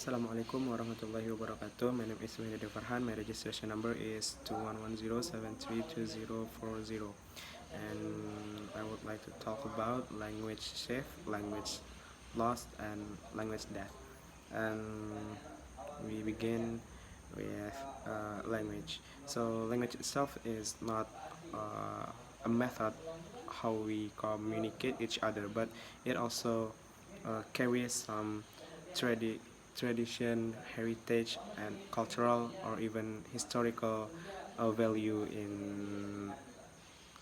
Assalamualaikum warahmatullahi wabarakatuh. My name is Wahid Farhan. My registration number is 2110732040. And I would like to talk about language shift, language lost, and language death. And we begin with language. So language itself is not a method how we communicate each other, but it also carries some tradi- tradition, heritage, and cultural or even historical value in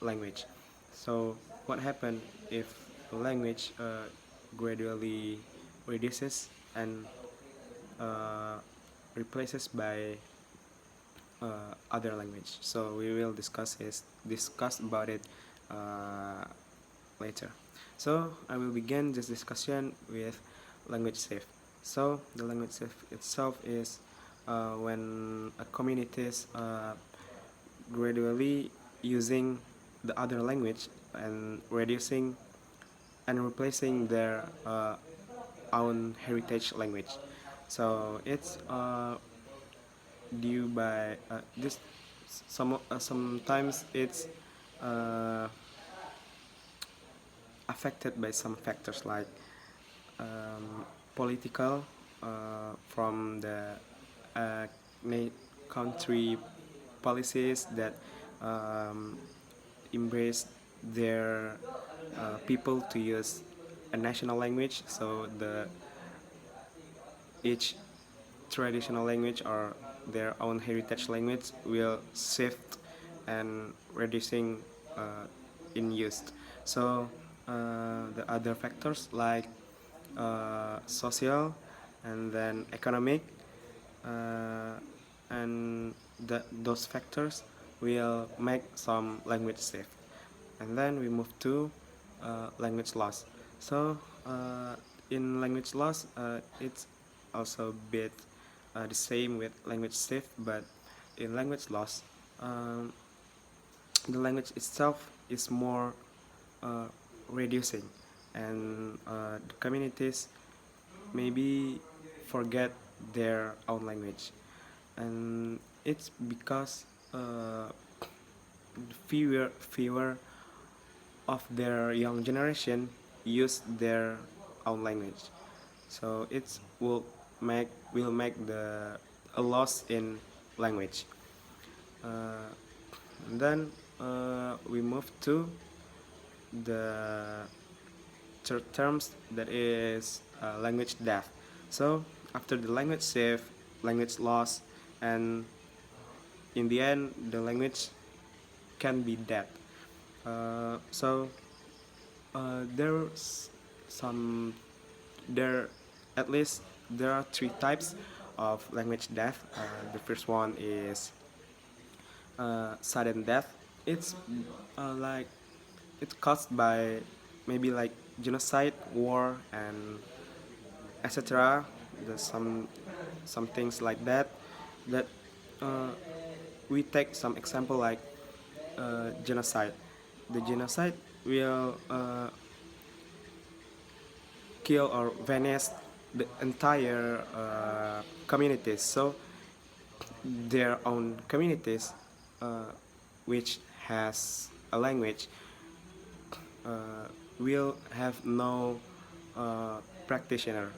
language. So what happens if language gradually reduces and uh, replaces by other language? So we will discuss about it uh, later. So I will begin this discussion with language shift. So the language shift itself is when a community is gradually using the other language and reducing and replacing their own heritage language. So it's due by this sometimes it's uh, affected by some factors like political from the uh, country policies that um, embrace their people to use a national language. So the each traditional language or their own heritage language will shift and reducing in use. So the other factors like social and then economic uh, and those factors will make some language shift. And then we move to language loss. So in language loss, it's also a bit the same with language shift, but in language loss, um, the language itself is more uh, reducing, and the communities maybe forget their own language, and it's because fewer of their young generation use their own language. So it will make the a loss in language. Uh, then we move to the third terms, that is language death. So after the language shift, language loss, and in the end the language can be dead. So there's some there at least there are three types of language death. The first one is sudden death. It's like it's caused by maybe like genocide, war, and etc. There's some things like that that uh, we take some example like genocide. The genocide will kill or vanish the entire communities. So their own communities, which has a language, will have no practitioner.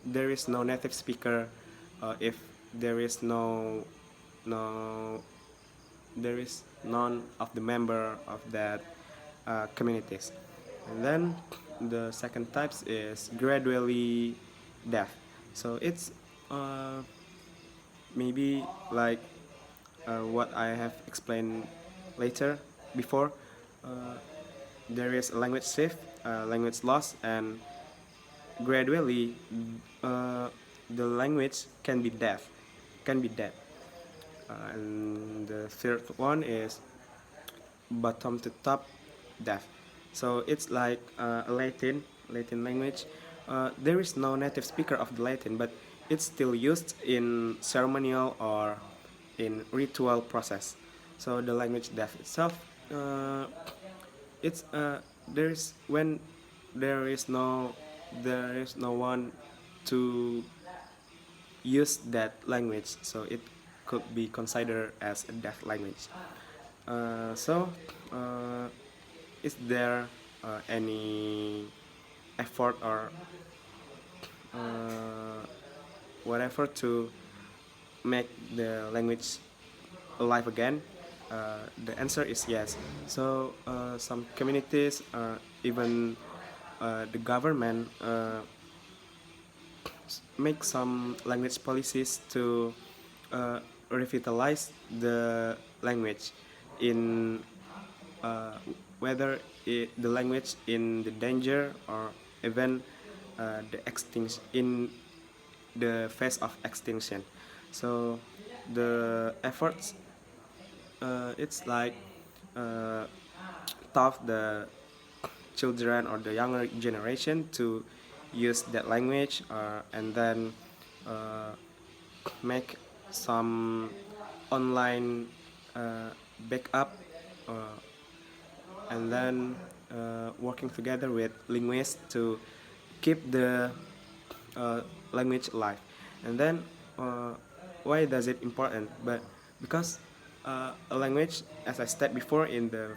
There is no native speaker if there is no there is none of the member of that communities. And then the second types is gradually deaf. So it's uh, maybe like what I have explained later before. Uh, there is a language shift, language loss, and gradually uh, the language can be deaf, can be dead. And the third one is bottom to top deaf. So it's like Latin language. There is no native speaker of the Latin, but it's still used in ceremonial or in ritual process. So the language deaf itself, it's there is when there is no one to use that language, so it could be considered as a deaf language. So, is there any effort or whatever to make the language alive again? The answer is yes. So some communities, even the government, make some language policies to revitalize the language in whether the language in the danger or even the extinction in the phase of extinction. So the efforts, it's like uh, taught the children or the younger generation to use that language, and then uh, make some online backup, uh, and then working together with linguists to keep the language alive. And then uh, why does it important? But because a language, as I said before in the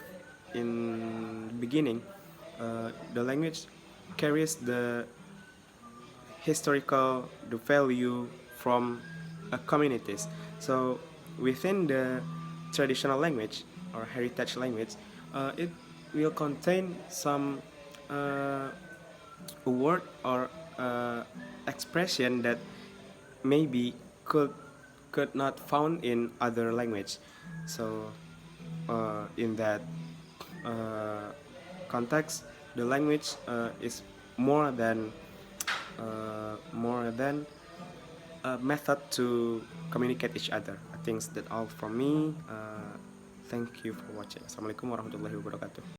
beginning, the language carries the value from communities. So within the traditional language or heritage language, it will contain some uh, word or expression that maybe could not found in other language. So in that uh, context, the language is more than a method to communicate each other. I think that all from me. Thank you for watching. Assalamualaikum warahmatullahi wabarakatuh.